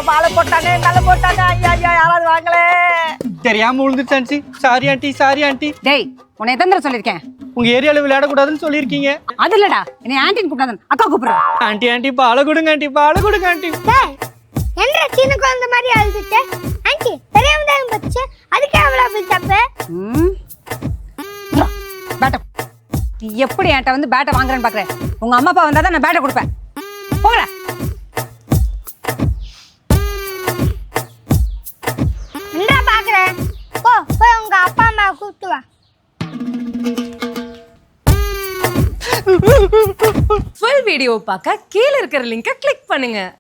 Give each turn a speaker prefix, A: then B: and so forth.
A: மாலை போட்டாங்க கல்ல போட்டாங்க ஐயா ஐயா யாராவது வாங்களே.
B: தெரியாம விழுந்துருச்சு. Sorry aunty, sorry aunty.
C: டேய் உன்னை எத்தனை தடவை சொல்லியிருக்கேன்?
B: உங்க ஏரியால விளையாடக்கூடாதுன்னு சொல்லியிருக்கீங்க.
C: அது இல்லடா, என்னை ஆண்டின்னு கூப்பிடாத, அக்கா கூப்பிடுறேன்.
B: ஆண்டி ஆண்டி பாலை கொடுங்க ஆண்டி, பாலை கொடுங்க ஆண்டி.
D: என்ன சின்ன குழந்தை மாதிரி அழுதுட்டு ஆண்டி தெரியாம தான் பச்சு அதுக்கு அவ்வளவு தப்பு.
C: பேட்டை நீ எப்படி என்கிட்ட வந்து பேட்டை வாங்குறேன்னு பாக்குறேன். உங்க அம்மா அப்பா வந்தா தான் நான் பேட்டை கொடுப்பேன். போகிறேன்.
D: என்ன பாக்குறேன்? போ போய் உங்க அப்பா அம்மா கூப்பிட்டு வா.
E: ஃபுல் வீடியோ பார்க்க கீழ இருக்கிற லிங்கை கிளிக் பண்ணுங்க.